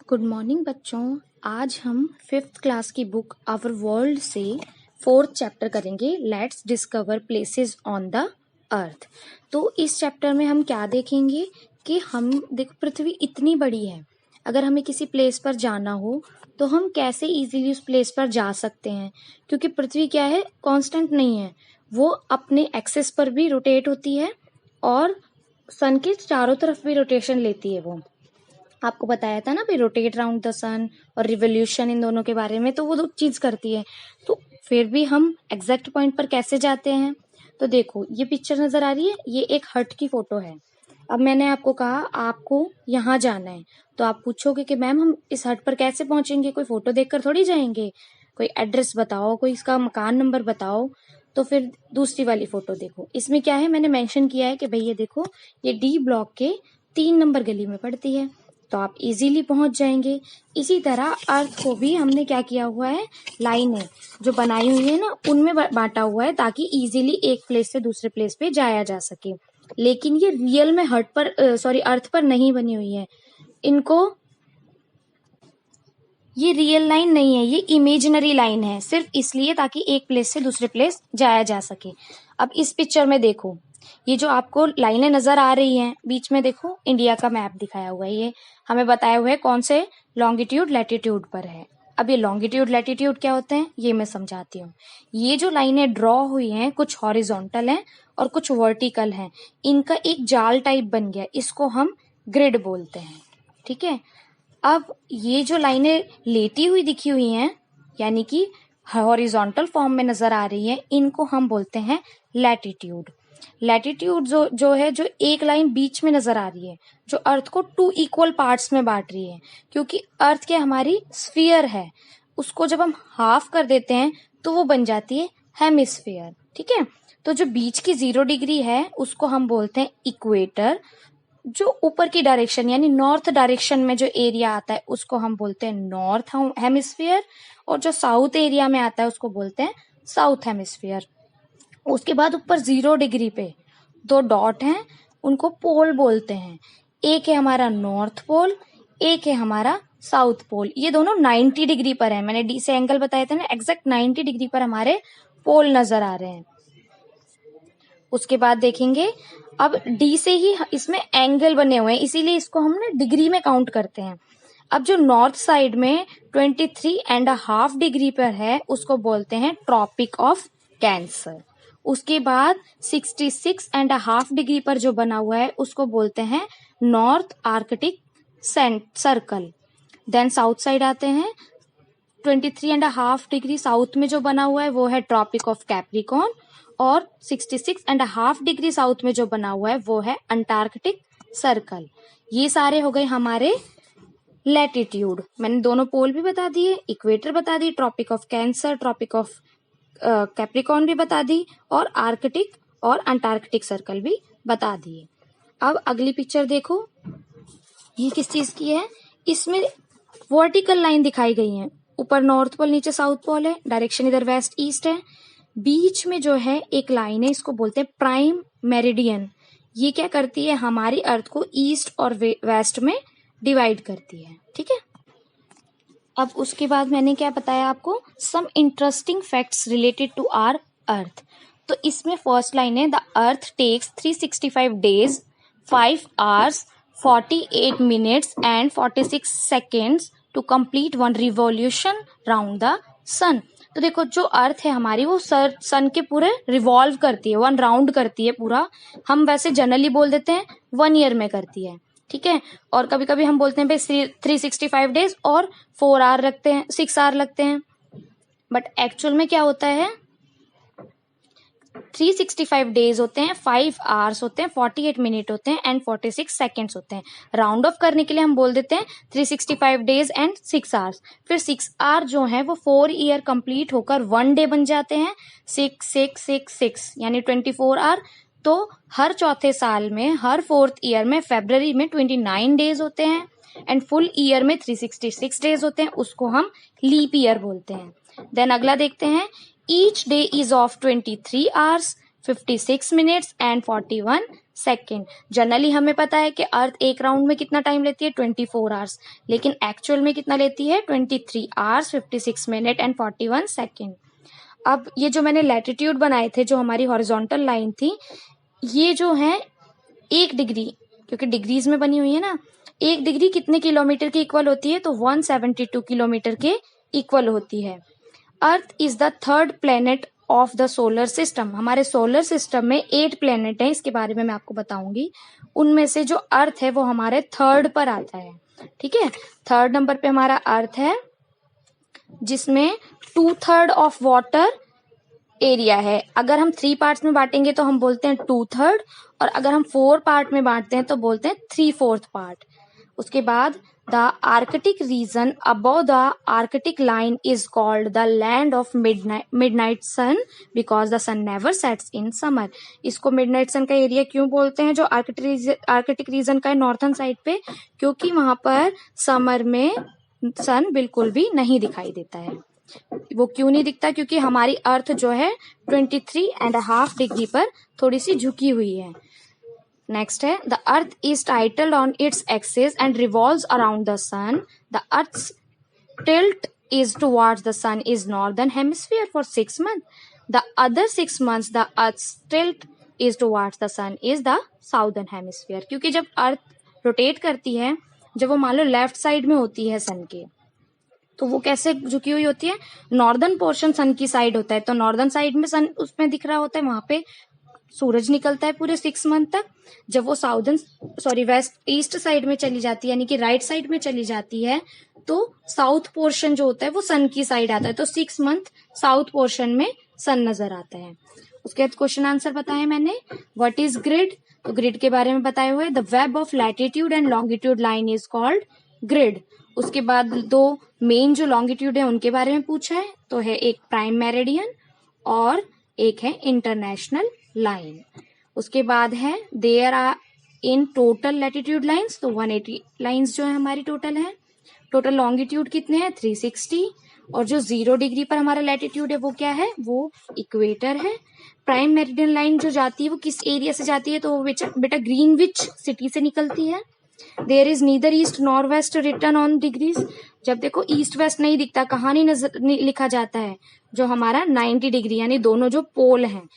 Good morning बच्चों। आज हम 5th क्लास की बुक आवर वर्ल्ड से 4th चैप्टर करेंगे। Let's discover places on the earth. तो इस चैप्टर में हम क्या देखेंगे कि हम पृथ्वी इतनी बड़ी है, अगर हमें किसी प्लेस पर जाना हो तो हम कैसे इजीली उस प्लेस पर जा सकते हैं, क्योंकि पृथ्वी क्या है, कांस्टेंट नहीं है, वो अपने एक्सिस पर भी रोटेट होती है और सन के चारों तरफ भी रोटेशन लेती है। वो आपको बताया था ना भाई, रोटेट राउंड द सन और रिवोल्यूशन, इन दोनों के बारे में, तो वो दो चीज करती है। तो फिर भी हम एग्जैक्ट पॉइंट पर कैसे जाते हैं? तो देखो, ये पिक्चर नजर आ रही है, ये एक हट की फोटो है। अब मैंने आपको कहा आपको यहाँ जाना है, तो आप पूछोगे कि मैम हम इस हट पर कैसे पहुंचेंगे, कोई फोटो देखकर थोड़ी जाएंगे, कोई एड्रेस बताओ, कोई इसका मकान नंबर बताओ। तो फिर दूसरी वाली फोटो देखो, इसमें क्या है, मैंने मेंशन किया है कि भाई ये देखो, ये डी ब्लॉक के 3 नंबर गली में पड़ती है, तो आप इजीली पहुंच जाएंगे। इसी तरह अर्थ को भी हमने क्या किया हुआ है, लाइनें जो बनाई हुई है ना, उनमें बांटा हुआ है ताकि इजीली एक प्लेस से दूसरे प्लेस पे जाया जा सके। लेकिन ये रियल में अर्थ पर नहीं बनी हुई है। ये रियल लाइन नहीं है, ये इमेजिनरी लाइन है, सिर्फ इसलिए ताकि एक प्लेस से दूसरे प्लेस जाया जा सके। अब इस पिक्चर में देखो, ये जो आपको लाइनें नजर आ रही हैं, बीच में देखो इंडिया का मैप दिखाया हुआ है, ये हमें बताया हुआ है कौन से लॉन्गिट्यूड लैटिट्यूड पर है। अब ये लॉन्गिट्यूड लैटिट्यूड क्या होते हैं, ये मैं समझाती हूँ। ये जो लाइनें ड्रॉ हुई हैं, कुछ हॉरिजॉन्टल हैं और कुछ वर्टिकल हैं, इनका एक जाल टाइप बन गया, इसको हम ग्रिड बोलते हैं। ठीक है। अब ये जो लाइनें लेटी हुई दिखी हुई हैं, यानी कि हॉरिजॉन्टल फॉर्म में नजर आ रही है, इनको हम बोलते हैं लैटिट्यूड। लैटिट्यूड जो है, जो एक लाइन बीच में नजर आ रही है, जो अर्थ को 2 इक्वल पार्ट्स में बांट रही है, क्योंकि अर्थ क्या हमारी स्फीयर है, उसको जब हम हाफ कर देते हैं तो वो बन जाती है हेमिस्फीयर। ठीक है। तो जो बीच की 0 डिग्री है उसको हम बोलते हैं इक्वेटर। जो ऊपर की डायरेक्शन यानी नॉर्थ डायरेक्शन में जो एरिया आता है उसको हम बोलते हैं नॉर्थ हेमिस्फीयर, और जो साउथ एरिया में आता है उसको बोलते हैं साउथ हेमिस्फीयर। उसके बाद ऊपर 0 डिग्री पे 2 डॉट हैं, उनको पोल बोलते हैं। एक है हमारा नॉर्थ पोल, एक है हमारा साउथ पोल। ये दोनों 90 डिग्री पर है, मैंने डी से एंगल बताए थे ना, एग्जैक्ट 90 डिग्री पर हमारे पोल नजर आ रहे हैं। उसके बाद देखेंगे, अब डी से ही इसमें एंगल बने हुए हैं, इसीलिए इसको हमने डिग्री में काउंट करते हैं। अब जो नॉर्थ साइड में 23.5 डिग्री पर है उसको बोलते हैं ट्रॉपिक ऑफ कैंसर। उसके बाद 66.5 डिग्री पर जो बना हुआ है उसको बोलते हैं North Arctic Circle. Then south side आते हैं, 23.5 डिग्री साउथ में जो बना हुआ है वो है ट्रॉपिक ऑफ कैप्रिकॉर्न, और 66.5 डिग्री साउथ में जो बना हुआ है वो है अंटार्कटिक सर्कल। ये सारे हो गए हमारे लैटिट्यूड। मैंने दोनों पोल भी बता दिए, इक्वेटर बता दी, tropic of cancer, tropic of Capricorn भी बता दी, और आर्कटिक और अंटार्कटिक सर्कल भी बता दिए। अब अगली पिक्चर देखो, ये किस चीज की है, इसमें वर्टिकल लाइन दिखाई गई है, ऊपर नॉर्थ पोल नीचे साउथ पोल है, डायरेक्शन इधर वेस्ट ईस्ट है, बीच में जो है एक लाइन है, इसको बोलते हैं प्राइम मेरिडियन। ये क्या करती है, हमारी अर्थ को ईस्ट और वेस्ट में डिवाइड करती है। ठीक है। अब उसके बाद मैंने क्या बताया आपको, some interesting facts related to our earth. तो इसमें फर्स्ट लाइन है, the earth takes 365 days 5 hours 48 minutes and 46 seconds to complete 1 revolution round the sun. तो देखो, जो अर्थ है हमारी वो सन के पूरे रिवॉल्व करती है, 1 राउंड करती है पूरा। हम वैसे जनरली बोल देते हैं 1 ईयर में करती है। ठीक है। और कभी कभी हम बोलते हैं भाई 365 डेज और 4 आवर रखते हैं, 6 आवर लगते हैं, बट एक्चुअल में क्या होता है, 365 डेज होते हैं, 5 आवर्स होते हैं, 48 मिनट होते हैं एंड 46 सेकेंड्स होते हैं। राउंड ऑफ करने के लिए हम बोल देते हैं 365 डेज एंड 6 आवर्स। फिर 6 आवर जो है वो 4 ईयर कंप्लीट होकर 1 डे बन जाते हैं, 6 6 6 6 यानी 24 आवर। तो हर चौथे साल में, हर 4th ईयर में फरवरी में 29 डेज होते हैं एंड फुल ईयर में 366 डेज होते हैं, उसको हम लीप ईयर बोलते हैं। देन अगला देखते हैं, each day is of 23 hours 56 minutes and 41 second. Generally हमें पता है कि अर्थ एक राउंड में कितना टाइम लेती है 24 आवर्स, लेकिन एक्चुअल में कितना लेती है 23 आवर्स 56 मिनट एंड 41 सेकेंड। अब ये जो मैंने लैटिट्यूड बनाए थे, जो हमारी हॉरिजॉन्टल लाइन थी, ये जो है 1 डिग्री, क्योंकि डिग्रीज में बनी हुई है ना, 1 डिग्री कितने किलोमीटर के इक्वल होती है, तो 172 किलोमीटर के इक्वल होती है। Earth is the third planet of the solar system. हमारे सोलर सिस्टम में 8 प्लेनेट हैं, इसके बारे में मैं आपको बताऊंगी। उनमें से जो अर्थ है वो हमारे थर्ड पर आता है, ठीक है। थर्ड नंबर पे हमारा अर्थ है, जिसमें 2/3 ऑफ वाटर एरिया है। अगर हम 3 पार्ट्स में बांटेंगे तो हम बोलते हैं 2/3, और अगर हम 4 पार्ट में बांटते हैं तो बोलते हैं 3/4 पार्ट। उसके बाद the Arctic region above the Arctic line is called the land of midnight sun because the sun never sets in summer. इसको मिडनाइट सन का एरिया क्यों बोलते हैं, जो आर्कटिक रीजन का है नॉर्थन साइड पे, क्योंकि वहां पर समर में सन बिल्कुल भी नहीं दिखाई देता है। वो क्यों नहीं दिखता, क्योंकि हमारी अर्थ जो है 23.5 डिग्री पर थोड़ी सी झुकी हुई है। नेक्स्ट है, the earth is titled on its axis and revolves around the sun. The earth's tilt is towards the sun is northern hemisphere for 6 months. The other 6 months the earth's tilt is towards the sun is the southern hemisphere. क्योंकि जब earth rotate करती है, जब वो मान लो left side में होती है सन के, तो वो कैसे झुकी हुई होती है, नॉर्दर्न पोर्शन सन की साइड होता है, तो नॉर्दर्न साइड में सन उसमें दिख रहा होता है, वहां पे सूरज निकलता है पूरे 6 मंथ तक। जब वो वेस्ट ईस्ट साइड में चली जाती है, यानी कि राइट साइड में चली जाती है, तो साउथ पोर्शन जो होता है वो सन की साइड आता है, तो 6 मंथ साउथ पोर्शन में सन नजर आता है। उसके बाद क्वेश्चन आंसर बताया मैंने। व्हाट इज ग्रिड, तो ग्रिड के बारे में बताए हुए, the web of latitude and longitude line is called grid. उसके बाद 2 मेन जो लॉन्गिट्यूड है उनके बारे में पूछा है, तो है एक प्राइम मेरिडियन और एक है इंटरनेशनल लाइन। उसके बाद है there are in total latitude lines, तो 180 लाइंस जो है हमारी टोटल है। टोटल लॉन्गिट्यूड कितने हैं 360, और जो 0 डिग्री पर हमारा लैटिट्यूड है वो क्या है, वो इक्वेटर है। प्राइम मेरिडियन लाइन जो जाती है वो किस एरिया से जाती है, तो वो बेटा ग्रीनविच सिटी से निकलती है। There is neither east nor west return on degrees. जब देखो ईस्ट वेस्ट नहीं दिखता, कहाँ नहीं लिखा जाता है, जो हमारा 90 डिग्री यानी दोनों जो पोल हैं